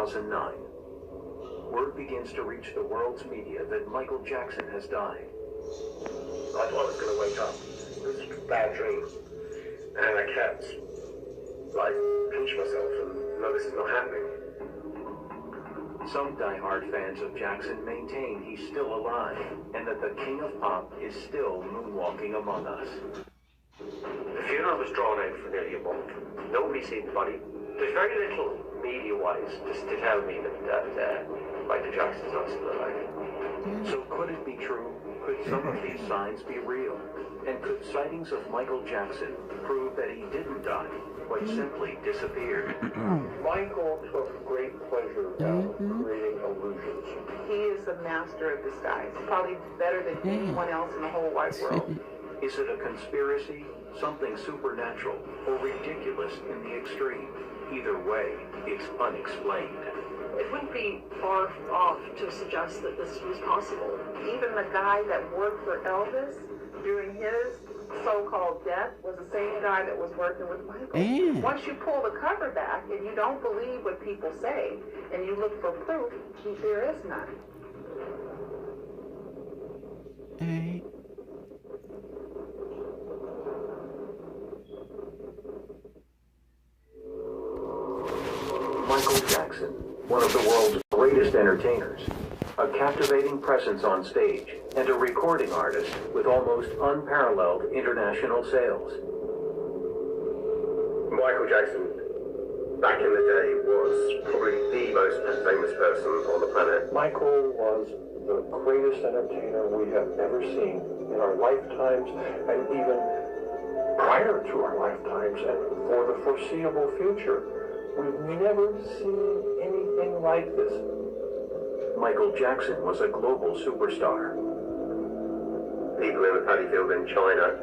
2009. Word begins to reach the world's media that Michael Jackson has died. I thought I was going to wake up. It was a bad dream. And I kept, pinch myself and, no, this is not happening. Some die-hard fans of Jackson maintain he's still alive and that the king of pop is still moonwalking among us. The funeral was drawn out for nearly a month. Nobody seen the body. There's very little media-wise to tell me that Michael Jackson's not still alive. So could it be true? Could some of these signs be real? And could sightings of Michael Jackson prove that he didn't die, but simply disappeared? Michael took great pleasure in creating illusions. He is a master of disguise, probably better than anyone else in the whole wide world. Is it a conspiracy, something supernatural, or ridiculous in the extreme? Either way, it's unexplained. It wouldn't be far off to suggest that this was possible. Even the guy that worked for Elvis during his so-called death was the same guy that was working with Michael. Once you pull the cover back and you don't believe what people say and you look for proof, there is none. Michael Jackson, one of the world's greatest entertainers, a captivating presence on stage, and a recording artist with almost unparalleled international sales. Michael Jackson, back in the day, was probably the most famous person on the planet. Michael was the greatest entertainer we have ever seen in our lifetimes, and even prior to our lifetimes, and for the foreseeable future. We've never seen anything like this. Michael Jackson was a global superstar. People in the paddy field in China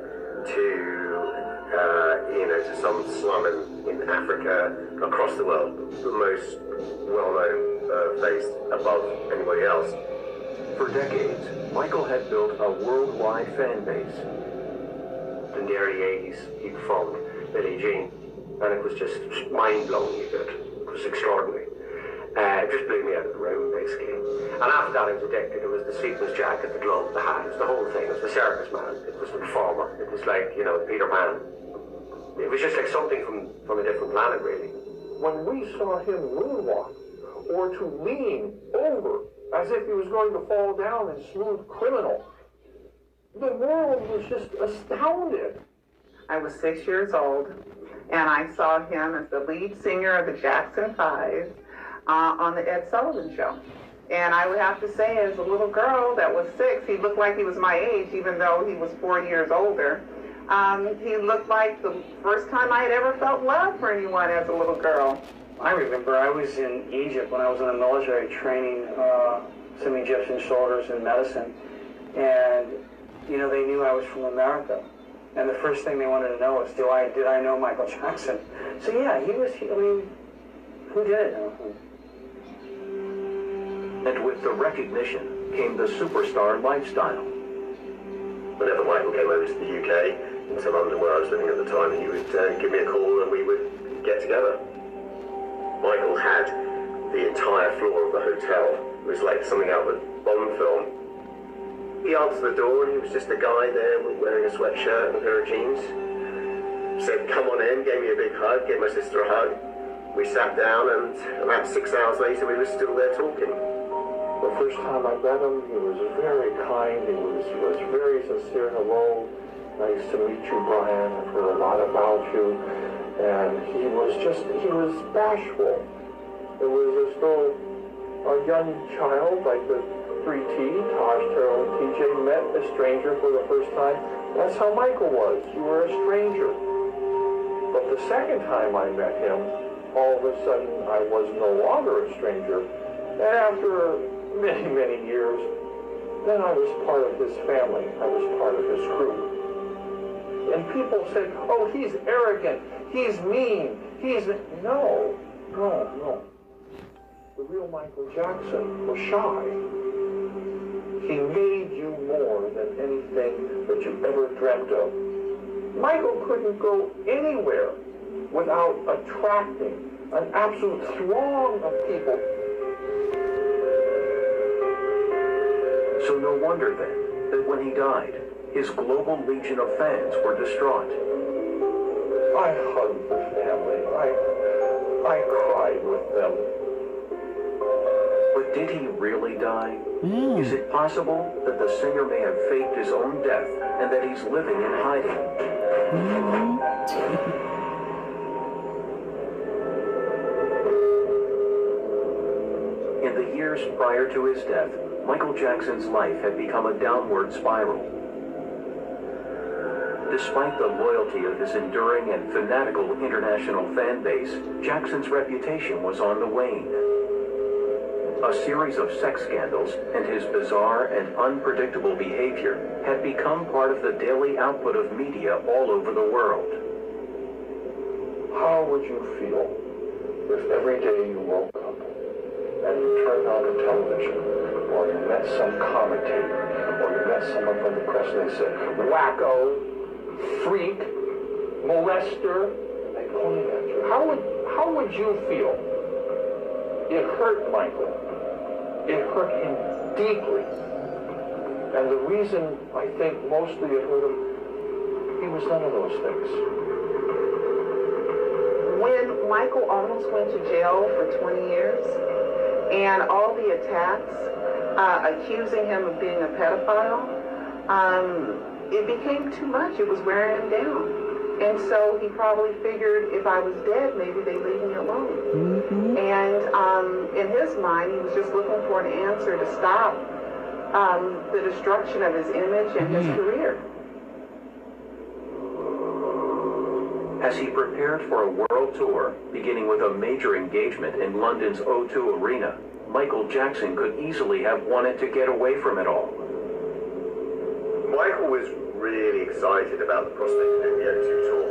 to some slum in Africa, across the world, the most well-known face above anybody else. For decades, Michael had built a worldwide fan base. In the early 80s, he performed Billie Jean, and it was just mind-blowingly good. It was extraordinary. It just blew me out of the room, basically. And after that, I was addicted. It was the sequins jacket, the glove, the hat. It was the whole thing. It was the circus man. It was the performer. It was like, Peter Pan. It was just like something from a different planet, really. When we saw him moonwalk, or to lean over as if he was going to fall down in Smooth Criminal, the world was just astounded. I was 6 years old, and I saw him as the lead singer of the Jackson 5 on the Ed Sullivan Show. And I would have to say, as a little girl that was 6, he looked like he was my age, even though he was 4 years older. He looked like the first time I had ever felt love for anyone as a little girl. I remember I was in Egypt when I was in the military training some Egyptian soldiers in medicine. And, they knew I was from America. And the first thing they wanted to know was, did I know Michael Jackson? So yeah, who didn't know him? And with the recognition came the superstar lifestyle. Whenever Michael came over to the UK, into London where I was living at the time, he would give me a call and we would get together. Michael had the entire floor of the hotel. It was like something out of a Bond film. He answered the door and he was just a guy there wearing a sweatshirt and a pair of jeans. Said, come on in, gave me a big hug, gave my sister a hug. We sat down and about 6 hours later we were still there talking. The first time I met him, he was very kind, he was very sincere. Hello, nice to meet you, Brian, I've heard a lot about you. And he was bashful. It was as though a young child, like the 3T, Tosh, Terrell, and TJ, met a stranger for the first time. That's how Michael was. You were a stranger. But the second time I met him, all of a sudden I was no longer a stranger. And after many, many years, then I was part of his family. I was part of his group. And people said, oh, he's arrogant, he's mean, No. The real Michael Jackson was shy. He made you more than anything that you ever dreamt of. Michael couldn't go anywhere without attracting an absolute throng of people No wonder then that when he died, his global legion of fans were distraught. I hugged the family. I cried with them. But did he really die? Is it possible that the singer may have faked his own death and that he's living in hiding? In the years prior to his death, Michael Jackson's life had become a downward spiral. Despite the loyalty of his enduring and fanatical international fan base, Jackson's reputation was on the wane. A series of sex scandals and his bizarre and unpredictable behavior had become part of the daily output of media all over the world. How would you feel if every day you woke up and you turned on the television, or you met some commentator, or you met someone from the press and they said, wacko, freak, molester, they pointed at you. How would you feel? It hurt Michael. It hurt him deeply. And the reason I think mostly it hurt him, he was none of those things. When Michael almost went to jail for 20 years, and all the attacks accusing him of being a pedophile, it became too much. It was wearing him down. And so he probably figured if I was dead, maybe they'd leave me alone. And in his mind, he was just looking for an answer to stop the destruction of his image and his career. As he prepared for a world tour, beginning with a major engagement in London's O2 Arena, Michael Jackson could easily have wanted to get away from it all. Michael was really excited about the prospect of doing the O2 tour.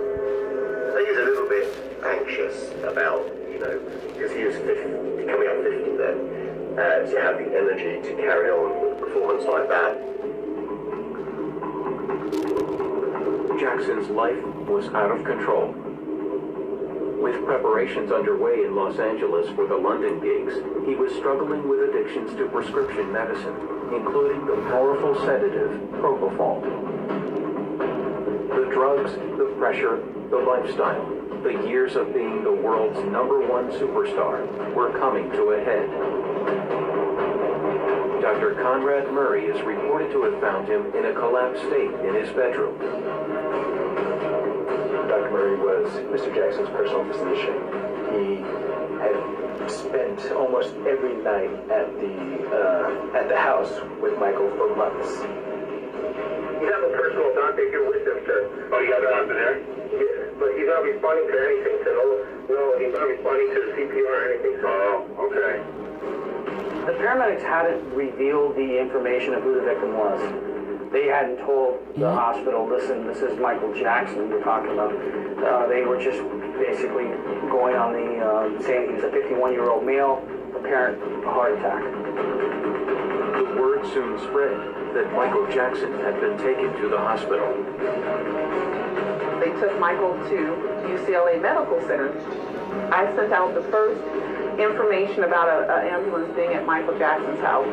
So he was a little bit anxious about, because he was coming up 50 then, to have the energy to carry on with a performance like that. Jackson's life was out of control. With preparations underway in Los Angeles for the London gigs, he was struggling with addictions to prescription medicine, including the powerful sedative propofol. The drugs, the pressure, the lifestyle, the years of being the world's #1 superstar were coming to a head. Dr. Conrad Murray is reported to have found him in a collapsed state in his bedroom. Dr. Murray was Mr. Jackson's personal physician. He had spent almost every night at the house with Michael for months. You have a personal doctor here with him, sir. Oh, you got a doctor there? Yeah, but he's not responding to anything, sir. No, he's not responding to the CPR or anything, sir. Oh, okay. The paramedics hadn't revealed the information of who the victim was. They hadn't told the hospital, listen, this is Michael Jackson we're talking about. They were just basically going on the saying he was a 51-year-old male, apparent heart attack. The word soon spread that Michael Jackson had been taken to the hospital. They took Michael to UCLA Medical Center. I sent out the first information about an ambulance being at Michael Jackson's house.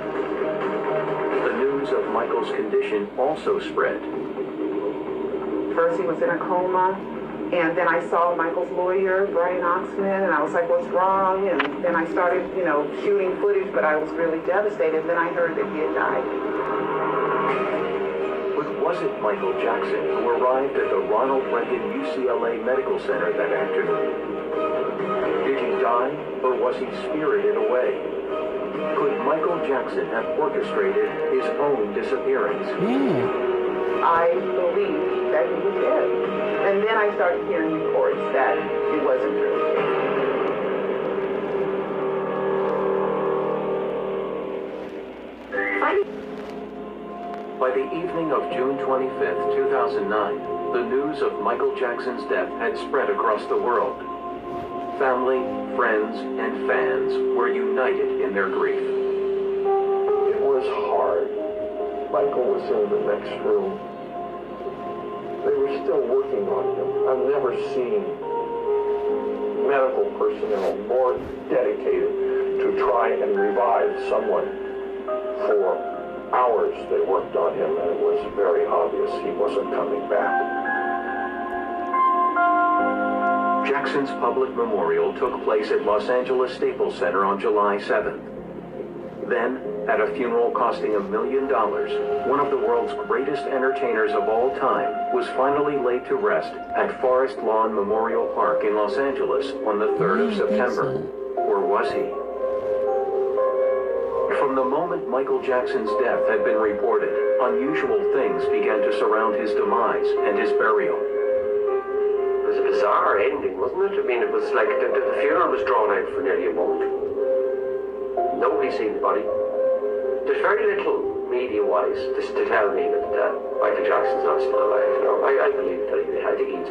The news of Michael's condition also spread. First he was in a coma, and then I saw Michael's lawyer, Brian Oxman, and I was like, what's wrong? And then I started, shooting footage, but I was really devastated. Then I heard that he had died. But was it Michael Jackson who arrived at the Ronald Reagan UCLA Medical Center that afternoon? Did he die, or was he spirited away? Could Michael Jackson have orchestrated his own disappearance? I believed that he was dead. And then I started hearing reports that it wasn't true. By the evening of June 25th, 2009, the news of Michael Jackson's death had spread across the world. Family, friends, and fans were united in their grief. It was hard. Michael was in the next room. They were still working on him. I've never seen medical personnel more dedicated to try and revive someone for hours they worked on him, and it was very obvious he wasn't coming back. Jackson's public memorial took place at Los Angeles Staples Center on July 7th. Then, at a funeral costing $1 million, one of the world's greatest entertainers of all time was finally laid to rest at Forest Lawn Memorial Park in Los Angeles on the 3rd of September. Or was he? From the moment Michael Jackson's death had been reported, unusual things began to surround his demise and his burial. It was a bizarre ending, wasn't it? I mean, it was like the funeral was drawn out for nearly a month. Nobody's seen the body. There's very little media-wise to tell me that Michael Jackson's not still alive. You know, I believe that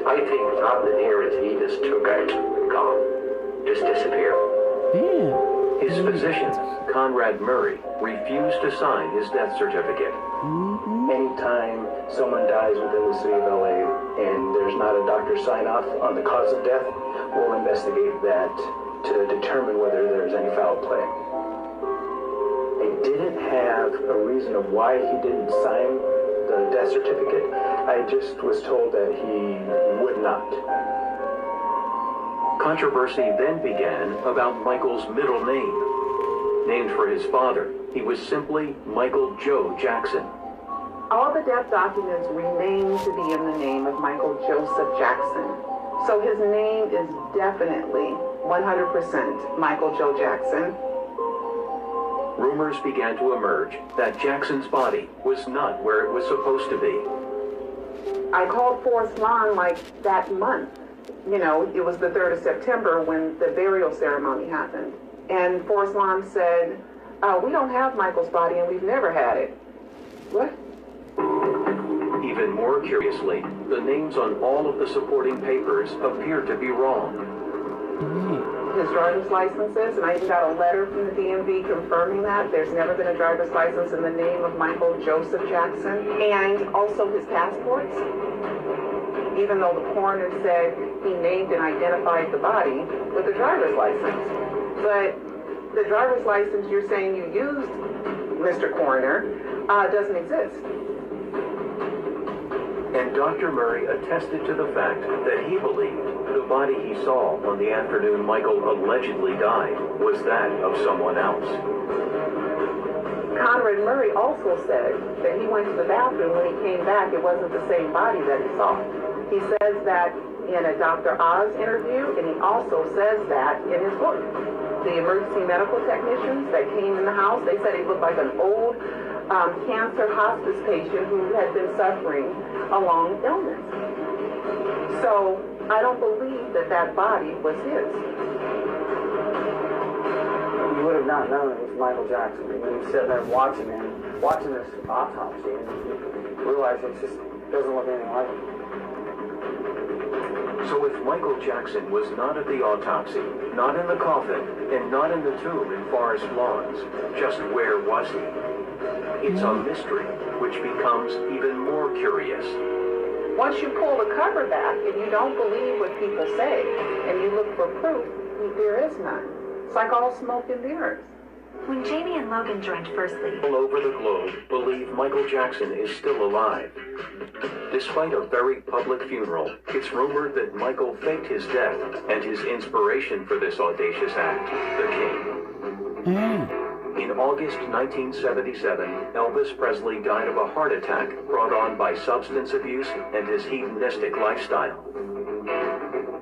I think what's happening here is he just took out and gone, just disappeared. Yeah. His physician, Conrad Murray, refused to sign his death certificate. Anytime someone dies within the city of LA and there's not a doctor sign-off on the cause of death, we'll investigate that to determine whether there's any foul play. I didn't have a reason of why he didn't sign the death certificate. I just was told that he would not. Controversy then began about Michael's middle name. Named for his father, he was simply Michael Joe Jackson. All the death documents remain to be in the name of Michael Joseph Jackson. So his name is definitely 100% Michael Joe Jackson. Rumors began to emerge that Jackson's body was not where it was supposed to be. I called Forest Lawn like that month. You know, it was the 3rd of September when the burial ceremony happened. And Forest Lawn said, we don't have Michael's body and we've never had it. What? Even more curiously, the names on all of the supporting papers appeared to be wrong. His driver's licenses, and I even got a letter from the DMV confirming that. There's never been a driver's license in the name of Michael Joseph Jackson. And also his passports. Even though the coroner said he named and identified the body with the driver's license. But the driver's license you're saying you used, Mr. Coroner, doesn't exist. And Dr. Murray attested to the fact that he believed the body he saw on the afternoon Michael allegedly died was that of someone else. Conrad Murray also said that he went to the bathroom. When he came back, it wasn't the same body that he saw. He says that in a Dr. Oz interview, and he also says that in his book. The emergency medical technicians that came in the house, they said he looked like an old cancer hospice patient who had been suffering a long illness. So I don't believe that that body was his. You would have not known it was Michael Jackson when you sit there watching this autopsy, and you realize it just doesn't look anything like it. So if Michael Jackson was not at the autopsy, not in the coffin, and not in the tomb in Forest Lawns, just where was he? It's a mystery, which becomes even more curious. Once you pull the cover back and you don't believe what people say, and you look for proof, there is none. It's like all smoke and mirrors. When Jamie and Logan joined First Lead, All over the globe believe Michael Jackson is still alive. Despite a very public funeral, it's rumored that Michael faked his death and his inspiration for this audacious act, the King. In August 1977, Elvis Presley died of a heart attack brought on by substance abuse and his hedonistic lifestyle.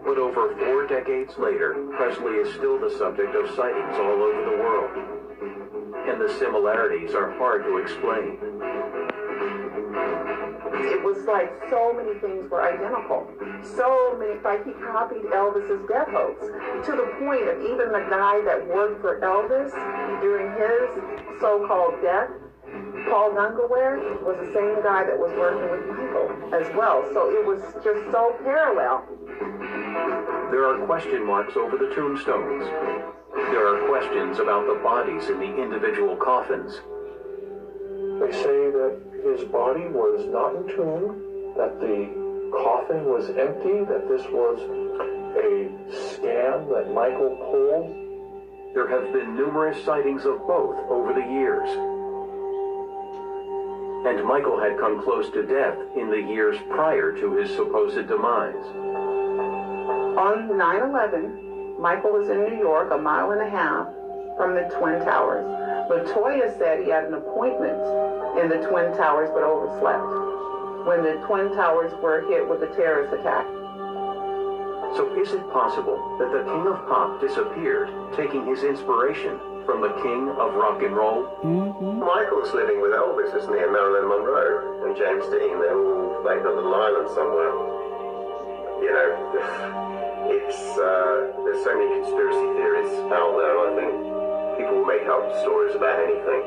But over 4 decades later, Presley is still the subject of sightings all over the world. And the similarities are hard to explain. It was like so many things were identical. So many, like he copied Elvis's death hoax to the point of even the guy that worked for Elvis during his so-called death, Paul Dungarware, was the same guy that was working with Michael as well. So it was just so parallel. There are question marks over the tombstones. There are questions about the bodies in the individual coffins. They say that his body was not entombed, that the coffin was empty, that this was a scam that Michael pulled. There have been numerous sightings of both over the years. and Michael had come close to death in the years prior to his supposed demise. On 9/11, Michael was in New York, a mile and a half from the Twin Towers. LaToya said he had an appointment in the Twin Towers but overslept when the Twin Towers were hit with a terrorist attack. So is it possible that the King of Pop disappeared, taking his inspiration from the King of Rock and Roll? Michael's living with Elvis, isn't he, and Marilyn Monroe and James Dean. They're all baked on little island somewhere. You know, there's so many conspiracy theories out there. I think people make up stories about anything.